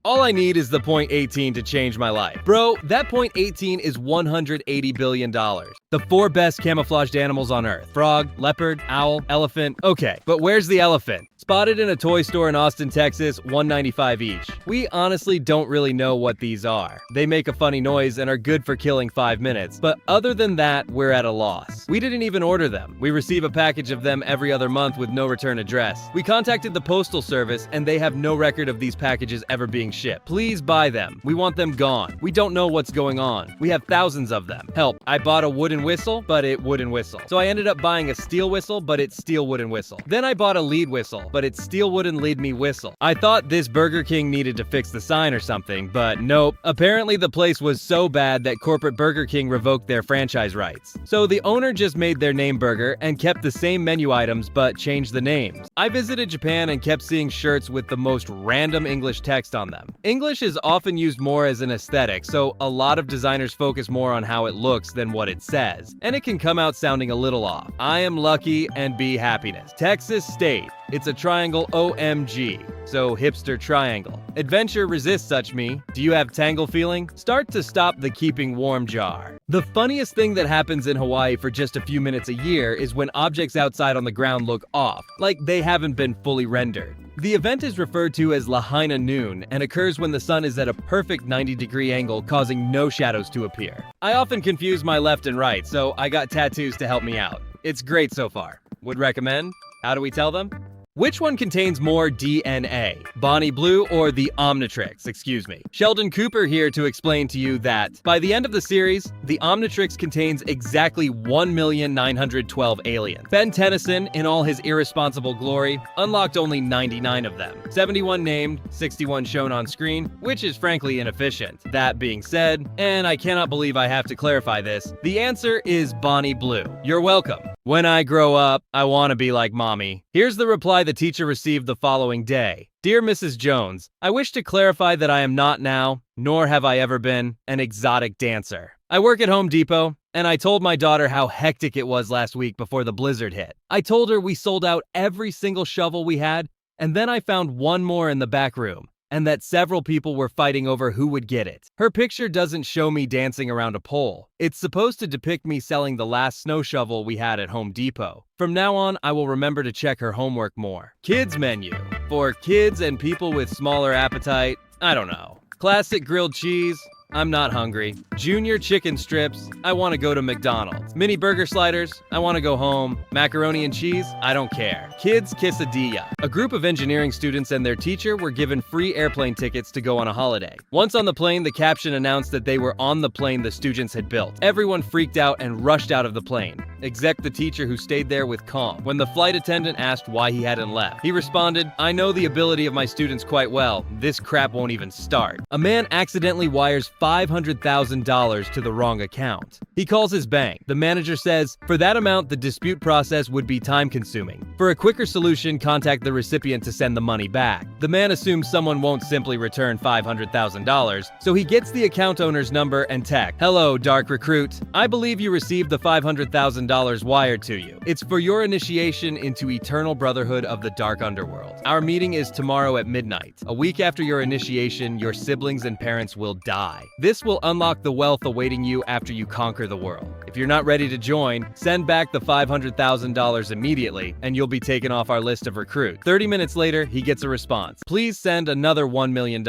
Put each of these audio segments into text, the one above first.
All I need is the point 18 to change my life. Bro, that point 18 is $180 billion. The 4 best camouflaged animals on Earth. Frog, leopard, owl, elephant. Okay, but where's the elephant? Spotted in a toy store in Austin, Texas, $1.95 each. We honestly don't really know what these are. They make a funny noise and are good for killing 5 minutes, but other than that, we're at a loss. We didn't even order them. We receive a package of them every other month with no return address. We contacted the Postal Service and they have no record of these packages ever being shipped. Please buy them. We want them gone. We don't know what's going on. We have thousands of them. Help, I bought a wooden whistle, but it wouldn't whistle. So I ended up buying a steel whistle, but it steel wouldn't whistle. Then I bought a lead whistle, but it still wouldn't lead me whistle. I thought this Burger King needed to fix the sign or something, but nope. Apparently the place was so bad that corporate Burger King revoked their franchise rights. So the owner just made their name burger and kept the same menu items but changed the names. I visited Japan and kept seeing shirts with the most random English text on them. English is often used more as an aesthetic, so a lot of designers focus more on how it looks than what it says, and it can come out sounding a little off. I am lucky and be happiness. Texas State. It's a triangle OMG, so hipster triangle. Adventure resists such me. Do you have tangle feeling? Start to stop the keeping warm jar. The funniest thing that happens in Hawaii for just a few minutes a year is when objects outside on the ground look off, like they haven't been fully rendered. The event is referred to as Lahaina Noon and occurs when the sun is at a perfect 90-degree angle, causing no shadows to appear. I often confuse my left and right, so I got tattoos to help me out. It's great so far. Would recommend? How do we tell them? Which one contains more DNA? Bonnie Blue or the Omnitrix? Excuse me. Sheldon Cooper here to explain to you that by the end of the series, the Omnitrix contains exactly 1,912 aliens. Ben Tennyson, in all his irresponsible glory, unlocked only 99 of them. 71 named, 61 shown on screen, which is frankly inefficient. That being said, and I cannot believe I have to clarify this, the answer is Bonnie Blue. You're welcome. When I grow up, I want to be like mommy. Here's the reply the teacher received the following day. Dear Mrs. Jones, I wish to clarify that I am not now, nor have I ever been, an exotic dancer. I work at Home Depot, and I told my daughter how hectic it was last week before the blizzard hit. I told her we sold out every single shovel we had, and then I found one more in the back room, and that several people were fighting over who would get it. Her picture doesn't show me dancing around a pole. It's supposed to depict me selling the last snow shovel we had at Home Depot. From now on, I will remember to check her homework more. Kids menu. For kids and people with smaller appetite, I don't know. Classic grilled cheese. I'm not hungry. Junior chicken strips, I want to go to McDonald's. Mini burger sliders, I want to go home. Macaroni and cheese, I don't care. Kids quesadilla. A group of engineering students and their teacher were given free airplane tickets to go on a holiday. Once on the plane, the caption announced that they were on the plane the students had built. Everyone freaked out and rushed out of the plane, except the teacher who stayed there with calm. When the flight attendant asked why he hadn't left, he responded, I know the ability of my students quite well. This crap won't even start. A man accidentally wires $500,000 to the wrong account. He calls his bank. The manager says, for that amount, the dispute process would be time-consuming. For a quicker solution, contact the recipient to send the money back. The man assumes someone won't simply return $500,000, so he gets the account owner's number and text. Hello, dark recruit. I believe you received the $500,000 wired to you. It's for your initiation into eternal brotherhood of the dark underworld. Our meeting is tomorrow at midnight. A week after your initiation, your siblings and parents will die. This will unlock the wealth awaiting you after you conquer the world. If you're not ready to join, send back the $500,000 immediately, and you'll be taken off our list of recruits. 30 minutes later, he gets a response. Please send another $1 million.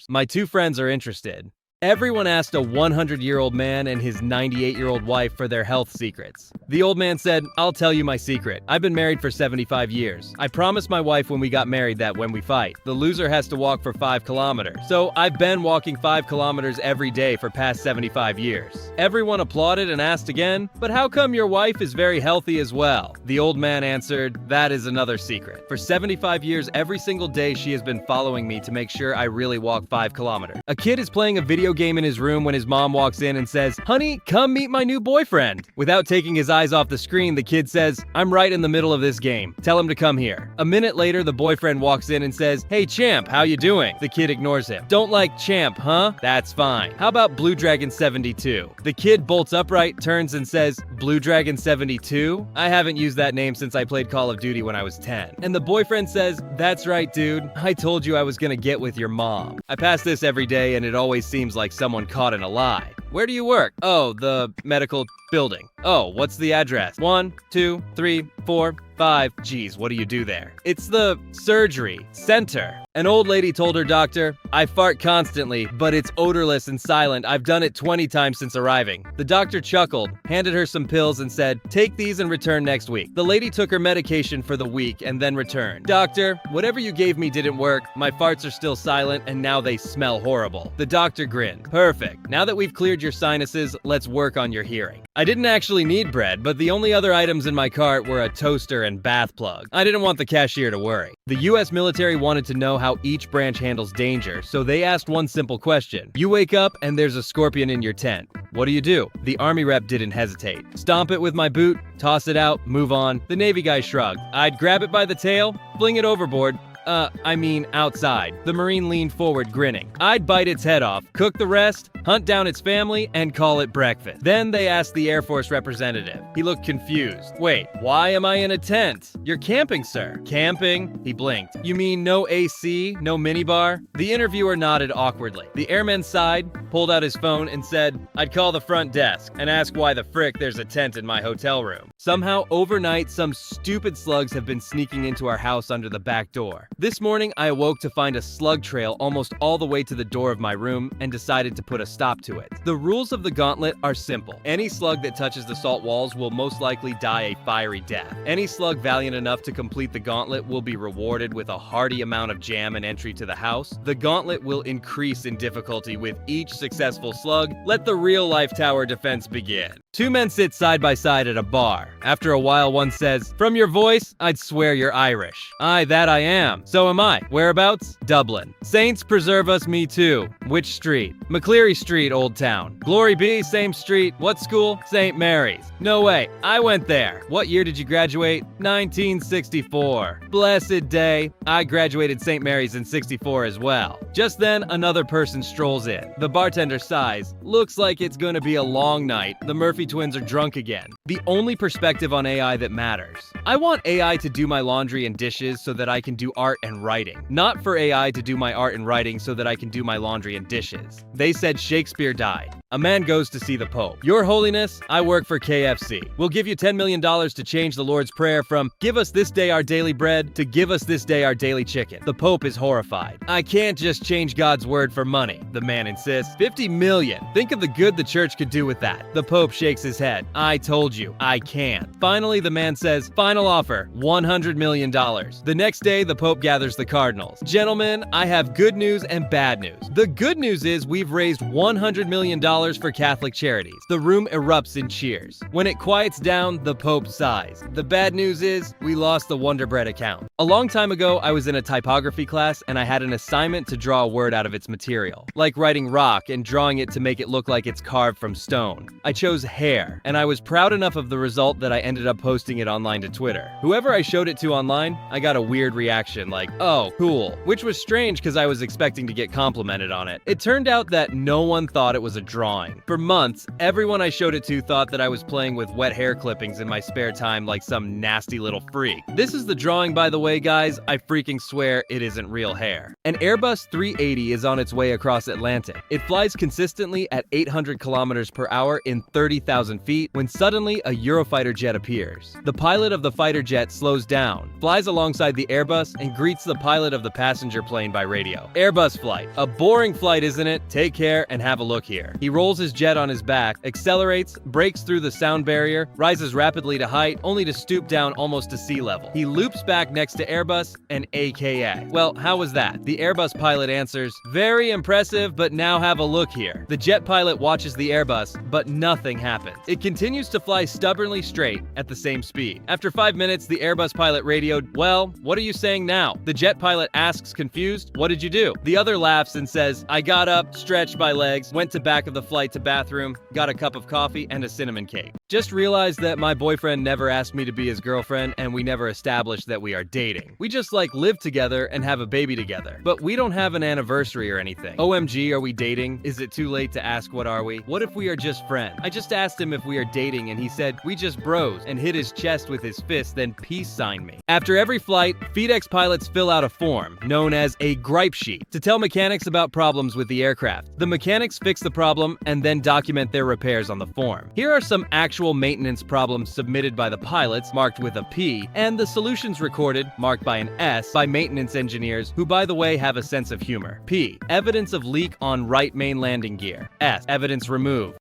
My 2 friends are interested. Everyone asked a 100-year-old man and his 98-year-old wife for their health secrets. The old man said, I'll tell you my secret. I've been married for 75 years. I promised my wife when we got married that when we fight, the loser has to walk for 5 kilometers. So I've been walking 5 kilometers every day for past 75 years. Everyone applauded and asked again, but how come your wife is very healthy as well? The old man answered, that is another secret. For 75 years, every single day she has been following me to make sure I really walk 5 kilometers. A kid is playing a video video game in his room when his mom walks in and says, "Honey, come meet my new boyfriend." Without taking his eyes off the screen, the kid says, "I'm right in the middle of this game. Tell him to come here." A minute later, the boyfriend walks in and says, "Hey champ, how you doing?" The kid ignores him. "Don't like champ, huh? That's fine. How about Blue Dragon 72? The kid bolts upright, turns and says, "Blue Dragon 72? I haven't used that name since I played Call of Duty when I was 10. And the boyfriend says, "That's right, dude. I told you I was gonna get with your mom." I pass this every day and it always seems like someone caught in a lie. "Where do you work?" "Oh, the medical building." "Oh, what's the address?" 1, 2, 3, 4, 5. Geez, what do you do there? "It's the surgery center." An old lady told her doctor, "I fart constantly, but it's odorless and silent. I've done it 20 times since arriving." The doctor chuckled, handed her some pills and said, "Take these and return next week." The lady took her medication for the week and then returned. "Doctor, whatever you gave me didn't work. My farts are still silent and now they smell horrible." The doctor grinned. "Perfect. Now that we've cleared your sinuses, let's work on your hearing." I didn't actually need bread, but the only other items in my cart were a toaster and bath plug. I didn't want the cashier to worry. The US military wanted to know how each branch handles danger, so they asked one simple question. You wake up and there's a scorpion in your tent. What do? The Army rep didn't hesitate. Stomp it with my boot, toss it out, move on. The Navy guy shrugged. I'd grab it by the tail, fling it overboard. Outside. The Marine leaned forward, grinning. I'd bite its head off, cook the rest, hunt down its family, and call it breakfast. Then they asked the Air Force representative. He looked confused. "Wait, why am I in a tent?" "You're camping, sir." "Camping?" He blinked. "You mean no AC, no minibar?" The interviewer nodded awkwardly. The airman sighed, pulled out his phone, and said, "I'd call the front desk and ask why the frick there's a tent in my hotel room." Somehow, overnight, some stupid slugs have been sneaking into our house under the back door. This morning, I awoke to find a slug trail almost all the way to the door of my room and decided to put a stop to it. The rules of the gauntlet are simple. Any slug that touches the salt walls will most likely die a fiery death. Any slug valiant enough to complete the gauntlet will be rewarded with a hearty amount of jam and entry to the house. The gauntlet will increase in difficulty with each successful slug. Let the real-life tower defense begin. Two men sit side by side at a bar. After a while, one says, "From your voice, I'd swear you're Irish." "Aye, that I am. So am I. Whereabouts?" "Dublin." "Saints preserve us, me too." "Which street?" "McCleary Street, Old Town." "Glory be, same street. What school?" "St. Mary's." "No way. I went there." "What year did you graduate?" 1964. "Blessed day. I graduated St. Mary's in 64 as well." Just then, another person strolls in. The bartender sighs. "Looks like it's gonna be a long night. The Murphy twins are drunk again." The only perspective on AI that matters. I want AI to do my laundry and dishes so that I can do art and writing. Not for AI to do my art and writing so that I can do my laundry and dishes. They said Shakespeare died. A man goes to see the Pope. "Your Holiness, I work for KFC. We'll give you $10 million to change the Lord's Prayer from 'Give us this day our daily bread' to 'Give us this day our daily chicken.'" The Pope is horrified. "I can't just change God's word for money," the man insists. "50 million. Think of the good the church could do with that." The Pope shakes his head. "I told you, I can't." Finally, the man says, "Final offer, $100 million. The next day, the Pope gathers the cardinals. "Gentlemen, I have good news and bad news. The good news is we've raised $100 million for Catholic charities." The room erupts in cheers. When it quiets down, the Pope sighs. "The bad news is we lost the Wonder Bread account." A long time ago, I was in a typography class and I had an assignment to draw a word out of its material, like writing rock and drawing it to make it look like it's carved from stone. I chose hair, and I was proud enough of the result that I ended up posting it online to Twitter. Whoever I showed it to online, I got a weird reaction like, "Oh, cool," which was strange because I was expecting to get complimented on it. It turned out that no one thought it was a drawing. For months, everyone I showed it to thought that I was playing with wet hair clippings in my spare time like some nasty little freak. This is the drawing, by the way, guys. I freaking swear it isn't real hair. An Airbus 380 is on its way across Atlantic. It flies consistently at 800 kilometers per hour in 30,000 feet when suddenly a Eurofighter jet appears. The pilot of the fighter jet slows down, flies alongside the Airbus, and greets the pilot of the passenger plane by radio. "Airbus flight. A boring flight, isn't it? Take care and have a look here." He rolls his jet on his back, accelerates, breaks through the sound barrier, rises rapidly to height, only to stoop down almost to sea level. He loops back next to Airbus and AKA. "Well, how was that?" The Airbus pilot answers, "Very impressive, but now have a look here." The jet pilot watches the Airbus, but nothing happens. It continues to fly stubbornly straight at the same speed. After 5 minutes, the Airbus pilot radioed, "Well, what are you saying now?" The jet pilot asks, confused, "What did you do?" The other laughs and says, I got up, stretched my legs, went to back of the flight to bathroom, got a cup of coffee and a cinnamon cake. Just realized that my boyfriend never asked me to be his girlfriend and we never established that we are dating. We just live together and have a baby together. But we don't have an anniversary or anything. OMG, are we dating? Is it too late to ask what are we? What if we are just friends? I just asked him if we are dating and he said, we just bros, and hit his chest with his fist, then peace signed me. After every flight, FedEx pilots fill out a form, known as a gripe sheet, to tell mechanics about problems with the aircraft. The mechanics fix the problem and then document their repairs on the form. Here are some actual maintenance problems submitted by the pilots, marked with a P, and the solutions recorded, marked by an S, by maintenance engineers, who by the way have a sense of humor. P. Evidence of leak on right main landing gear. S. Evidence removed.